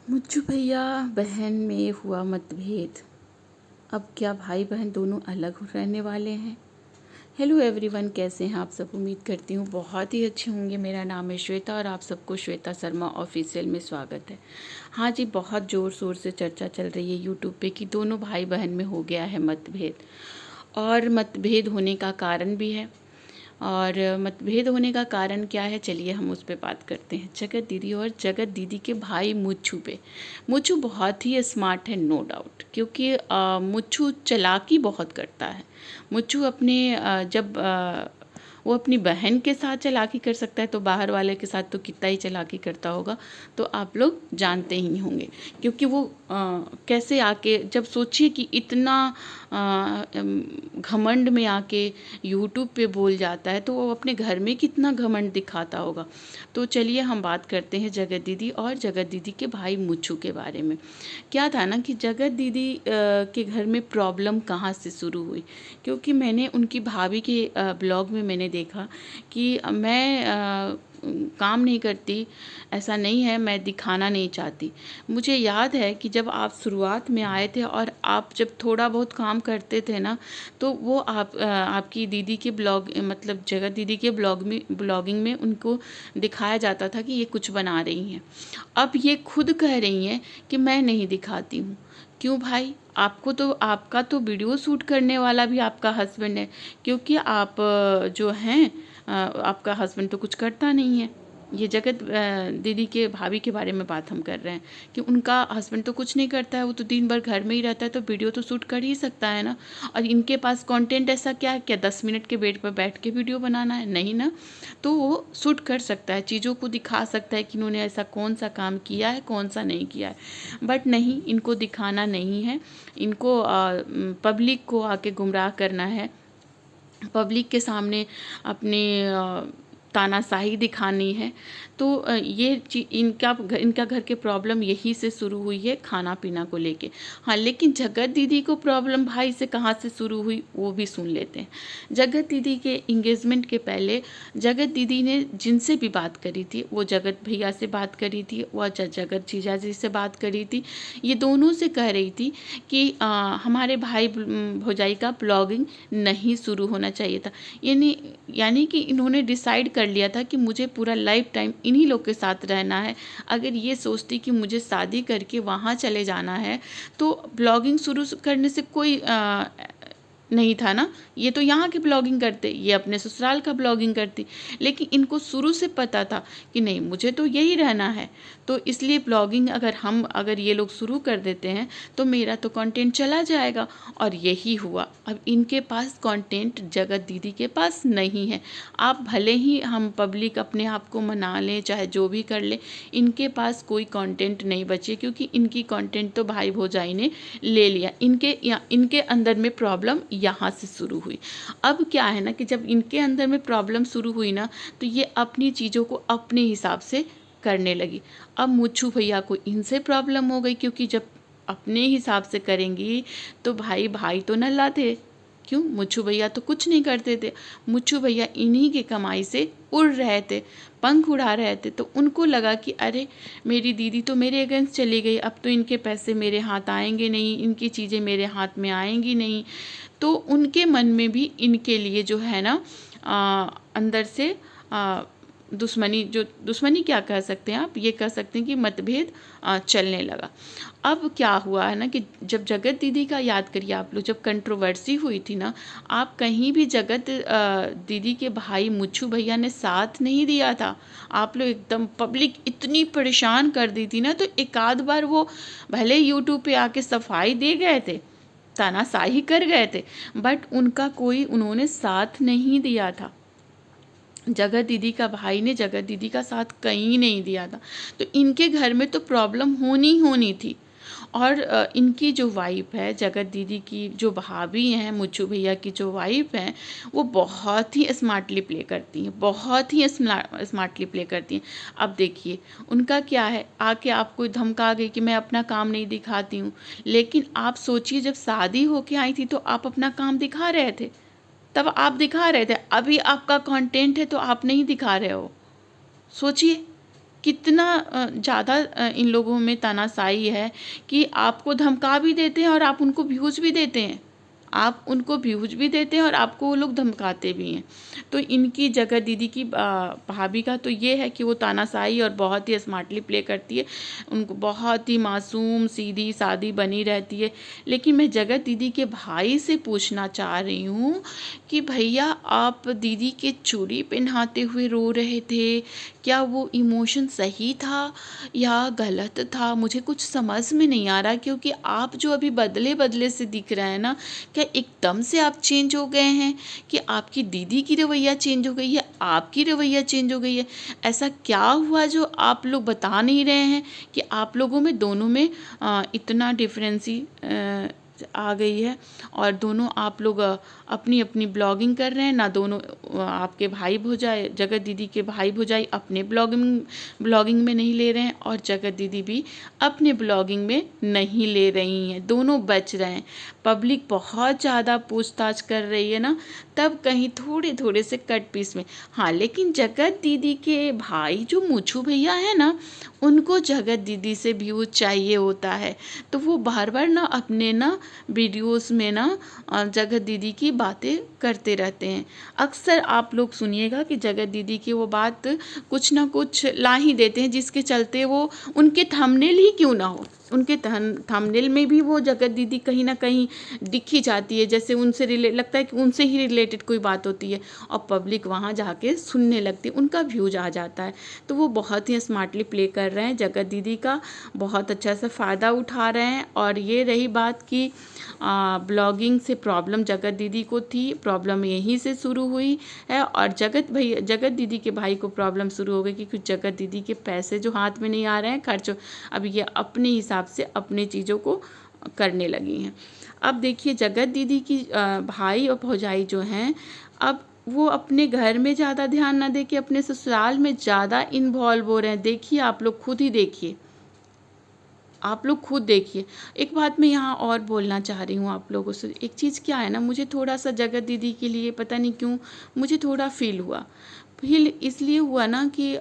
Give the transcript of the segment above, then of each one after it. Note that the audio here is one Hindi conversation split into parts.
मुज्जू भैया बहन में हुआ मतभेद। अब क्या भाई बहन दोनों अलग रहने वाले हैं? हेलो एवरीवन, कैसे हैं आप सब? उम्मीद करती हूँ बहुत ही अच्छे होंगे। मेरा नाम है श्वेता और आप सबको श्वेता शर्मा ऑफिशियल में स्वागत है। हाँ जी, बहुत ज़ोर शोर से चर्चा चल रही है यूट्यूब पे कि दोनों भाई बहन में हो गया है मतभेद, और मतभेद होने का कारण भी है। और मतभेद होने का कारण क्या है, चलिए हम उस पर बात करते हैं। जगत दीदी और जगत दीदी के भाई मुच्छू पे। मुच्छू बहुत ही स्मार्ट है, नो डाउट, क्योंकि मुच्छू चालाकी बहुत करता है। मुच्छू अपने जब वो अपनी बहन के साथ चालाकी कर सकता है तो बाहर वाले के साथ तो कितना ही चालाकी करता होगा, तो आप लोग जानते ही होंगे। क्योंकि वो कैसे आके, जब सोचिए कि इतना घमंड में आके यूट्यूब पे बोल जाता है तो वो अपने घर में कितना घमंड दिखाता होगा। तो चलिए हम बात करते हैं जगत दीदी और जगत दीदी के भाई मुच्छू के बारे में। क्या था ना कि जगत दीदी के घर में प्रॉब्लम कहाँ से शुरू हुई, क्योंकि मैंने उनकी भाभी के ब्लॉग में मैंने देखा कि मैं काम नहीं करती, ऐसा नहीं है, मैं दिखाना नहीं चाहती। मुझे याद है कि जब आप शुरुआत में आए थे और आप जब थोड़ा बहुत काम करते थे ना, तो वो आपकी दीदी के ब्लॉग, मतलब जगत दीदी के ब्लॉगिंग में उनको दिखाया जाता था कि ये कुछ बना रही हैं। अब ये खुद कह रही हैं कि मैं नहीं दिखाती हूँ। क्यों भाई? आपको तो, आपका तो वीडियो शूट करने वाला भी आपका हस्बैंड है, क्योंकि आप जो हैं, आपका हस्बैंड तो कुछ करता नहीं है। ये जगत दीदी के भाभी के बारे में बात हम कर रहे हैं कि उनका हस्बैंड तो कुछ नहीं करता है, वो तो दिन भर घर में ही रहता है, तो वीडियो तो शूट कर ही सकता है ना। और इनके पास कंटेंट ऐसा क्या है, क्या 10 मिनट के बेड पर बैठ के वीडियो बनाना है? नहीं ना। तो वो शूट कर सकता है, चीज़ों को दिखा सकता है कि इन्होंने ऐसा कौन सा काम किया है, कौन सा नहीं किया है। बट नहीं, इनको दिखाना नहीं है, इनको पब्लिक को आके गुमराह करना है, पब्लिक के सामने अपने तानाशाही दिखानी है। तो ये इनका घर के प्रॉब्लम यही से शुरू हुई है, खाना पीना को लेके। हाँ, लेकिन जगत दीदी को प्रॉब्लम भाई से कहाँ से शुरू हुई वो भी सुन लेते हैं। जगत दीदी के इंगेजमेंट के पहले जगत दीदी ने जिनसे भी बात करी थी, वो जगत भैया से बात करी थी, वो जगत जीजा जी से बात करी थी। ये दोनों से कह रही थी कि हमारे भाई भौजाई का ब्लॉगिंग नहीं शुरू होना चाहिए था। यानी कि इन्होंने डिसाइड कर लिया था कि मुझे पूरा लाइफ टाइम इन्हीं लोग के साथ रहना है। अगर ये सोचती कि मुझे शादी करके वहाँ चले जाना है तो ब्लॉगिंग शुरू करने से कोई नहीं था ना। ये तो यहाँ की ब्लॉगिंग करते, ये अपने ससुराल का ब्लॉगिंग करती। लेकिन इनको शुरू से पता था कि नहीं, मुझे तो यही रहना है, तो इसलिए ब्लॉगिंग अगर ये लोग शुरू कर देते हैं तो मेरा तो कंटेंट चला जाएगा। और यही हुआ। अब इनके पास कंटेंट जगत दीदी के पास नहीं है। आप भले ही हम पब्लिक अपने आप को मना लें, चाहे जो भी कर ले, इनके पास कोई कंटेंट नहीं बचे, क्योंकि इनकी कंटेंट तो भाई भौजाई ने ले लिया। इनके अंदर में प्रॉब्लम यहाँ से शुरू हुई। अब क्या है ना कि जब इनके अंदर में प्रॉब्लम शुरू हुई ना, तो ये अपनी चीज़ों को अपने हिसाब से करने लगी। अब मुच्छू भैया को इनसे प्रॉब्लम हो गई, क्योंकि जब अपने हिसाब से करेंगी तो भाई भाई तो नल्ला थे। क्यों? मुच्छू भैया तो कुछ नहीं करते थे। मुच्छू भैया इन्हीं की कमाई से उड़ रहे थे, पंख उड़ा रहे थे। तो उनको लगा कि अरे, मेरी दीदी तो मेरे अगेंस्ट चली गई, अब तो इनके पैसे मेरे हाथ आएंगे नहीं, इनकी चीज़ें मेरे हाथ में आएंगी नहीं। तो उनके मन में भी इनके लिए जो है ना, अंदर से दुश्मनी क्या कह सकते हैं आप, ये कह सकते हैं कि मतभेद चलने लगा। अब क्या हुआ है ना कि जब जगत दीदी का याद करिए आप लोग, जब कंट्रोवर्सी हुई थी ना, आप कहीं भी जगत दीदी के भाई मुच्छू भैया ने साथ नहीं दिया था। आप लोग एकदम पब्लिक इतनी परेशान कर दी थी ना, तो एक आध बार वो भले यूट्यूब पे आके सफाई दे गए थे, तानाशाही कर गए थे, बट उन्होंने साथ नहीं दिया था। जगत दीदी का भाई ने जगत दीदी का साथ कहीं नहीं दिया था। तो इनके घर में तो प्रॉब्लम होनी थी। और इनकी जो वाइफ है, जगत दीदी की जो भाभी हैं, मुच्छू भैया की जो वाइफ हैं, वो बहुत ही स्मार्टली प्ले करती हैं, बहुत ही स्मार्टली प्ले करती हैं। अब देखिए उनका क्या है, आके आपको धमका गई कि मैं अपना काम नहीं दिखाती हूँ। लेकिन आप सोचिए, जब शादी होके आई थी तो आप अपना काम दिखा रहे थे, तब आप दिखा रहे थे। अभी आपका कंटेंट है तो आप नहीं दिखा रहे हो। सोचिए कितना ज़्यादा इन लोगों में तानाशाही है कि आपको धमका भी देते हैं और आप उनको व्यूज़ भी देते हैं। आप उनको व्यूज भी देते हैं और आपको वो लोग धमकाते भी हैं। तो इनकी जगत दीदी की भाभी का तो ये है कि वो तानाशाही और बहुत ही स्मार्टली प्ले करती है। उनको बहुत ही मासूम सीधी सादी बनी रहती है। लेकिन मैं जगत दीदी के भाई से पूछना चाह रही हूँ कि भैया आप दीदी के चूड़ी पहनाते हुए रो रहे थे, क्या वो इमोशन सही था या गलत था? मुझे कुछ समझ में नहीं आ रहा, क्योंकि आप जो अभी बदले बदले से दिख रहे हैं ना, क्या एकदम से आप चेंज हो गए हैं कि आपकी दीदी की रवैया चेंज हो गई है, आपकी रवैया चेंज हो गई है? ऐसा क्या हुआ जो आप लोग बता नहीं रहे हैं कि आप लोगों में दोनों में इतना डिफरेंसी आ गई है और दोनों आप लोग अपनी अपनी ब्लॉगिंग कर रहे हैं ना? दोनों आपके भाई भौजाई, जगत दीदी के भाई भौजाई अपने ब्लॉगिंग में नहीं ले रहे हैं और जगत दीदी भी अपने ब्लॉगिंग में नहीं ले रही हैं। दोनों बच रहे हैं। पब्लिक बहुत ज़्यादा पूछताछ कर रही है ना, तब कहीं थोड़े थोड़े से कट पीस में। हाँ, लेकिन जगत दीदी के भाई जो मूछू भैया है ना, उनको जगत दीदी से व्यूज चाहिए होता है, तो वो बार बार ना अपने ना वीडियोस में ना जगत दीदी की बातें करते रहते हैं। अक्सर आप लोग सुनिएगा कि जगत दीदी की वो बात कुछ ना कुछ ला ही देते हैं, जिसके चलते वो उनके थंबनेल ही क्यों ना हो, उनके थंबनेल में भी वो जगत दीदी कहीं ना कहीं दिख ही जाती है। जैसे उनसे लगता है कि उनसे ही रिलेटेड कोई बात होती है और पब्लिक वहाँ जाके सुनने लगती है, उनका व्यूज आ जाता है। तो वो बहुत ही स्मार्टली प्ले कर रहे हैं, जगत दीदी का बहुत अच्छा सा फ़ायदा उठा रहे हैं। और ये रही बात कि ब्लॉगिंग से प्रॉब्लम जगत दीदी को थी, प्रॉब्लम यहीं से शुरू हुई है और जगत दीदी के भाई को प्रॉब्लम शुरू हो गई क्योंकि जगत दीदी के पैसे जो हाथ में नहीं आ रहे हैं खर्च, अब ये अपने हिसाब से अपनी चीज़ों को करने लगी हैं। अब देखिए जगत दीदी की भाई और भौजाई जो हैं, अब वो अपने घर में ज़्यादा ध्यान ना दे के अपने ससुराल में ज़्यादा इन्वॉल्व हो रहे हैं। देखिए आप लोग खुद ही देखिए, आप लोग खुद देखिए। एक बात मैं यहाँ और बोलना चाह रही हूँ आप लोगों से। एक चीज़ क्या है ना, मुझे थोड़ा सा जगत दीदी के लिए पता नहीं क्यों मुझे थोड़ा फील इसलिए हुआ ना कि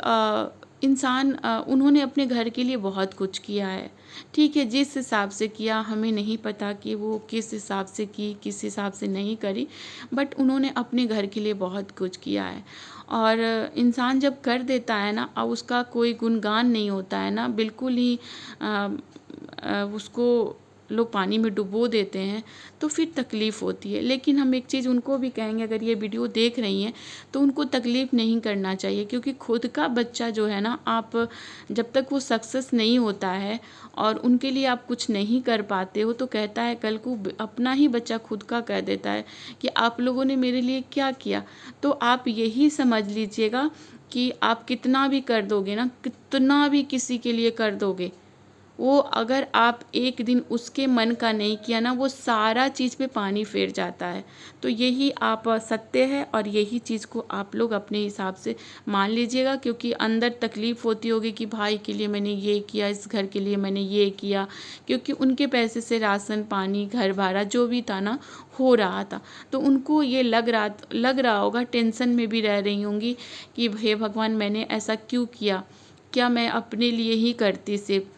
इंसान उन्होंने अपने घर के लिए बहुत कुछ किया है। ठीक है, जिस हिसाब से किया हमें नहीं पता कि वो किस हिसाब से की, किस हिसाब से नहीं करी, बट उन्होंने अपने घर के लिए बहुत कुछ किया है। और इंसान जब कर देता है ना, अब उसका कोई गुणगान नहीं होता है ना, बिल्कुल ही उसको लोग पानी में डुबो देते हैं तो फिर तकलीफ़ होती है। लेकिन हम एक चीज़ उनको भी कहेंगे, अगर ये वीडियो देख रही हैं तो उनको तकलीफ़ नहीं करना चाहिए, क्योंकि खुद का बच्चा जो है ना, आप जब तक वो सक्सेस नहीं होता है और उनके लिए आप कुछ नहीं कर पाते हो, तो कहता है कल को अपना ही बच्चा खुद का कह देता है कि आप लोगों ने मेरे लिए क्या किया। तो आप यही समझ लीजिएगा कि आप कितना भी कर दोगे ना, कितना भी किसी के लिए कर दोगे, वो अगर आप एक दिन उसके मन का नहीं किया ना, वो सारा चीज़ पे पानी फेर जाता है। तो यही आप सत्य है और यही चीज़ को आप लोग अपने हिसाब से मान लीजिएगा, क्योंकि अंदर तकलीफ़ होती होगी कि भाई के लिए मैंने ये किया, इस घर के लिए मैंने ये किया, क्योंकि उनके पैसे से राशन पानी घर भाड़ा जो भी था ना हो रहा था। तो उनको ये लग रहा होगा, टेंशन में भी रह रही होंगी कि हे भगवान मैंने ऐसा क्यों किया, क्या मैं अपने लिए ही करती, सिर्फ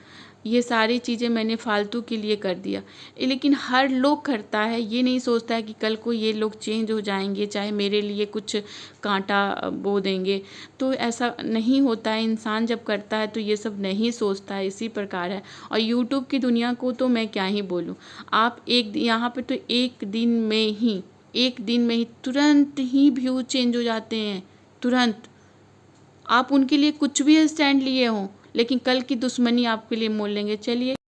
ये सारी चीज़ें मैंने फालतू के लिए कर दिया। लेकिन हर लोग करता है, ये नहीं सोचता है कि कल को ये लोग चेंज हो जाएंगे, चाहे मेरे लिए कुछ कांटा बो देंगे। तो ऐसा नहीं होता है, इंसान जब करता है तो ये सब नहीं सोचता है, इसी प्रकार है। और यूट्यूब की दुनिया को तो मैं क्या ही बोलूँ, आप यहाँ पे तो एक दिन में ही तुरंत ही व्यू चेंज हो जाते हैं, तुरंत। आप उनके लिए कुछ भी स्टैंड लिए हों, लेकिन कल की दुश्मनी आपके लिए मोल लेंगे। चलिए।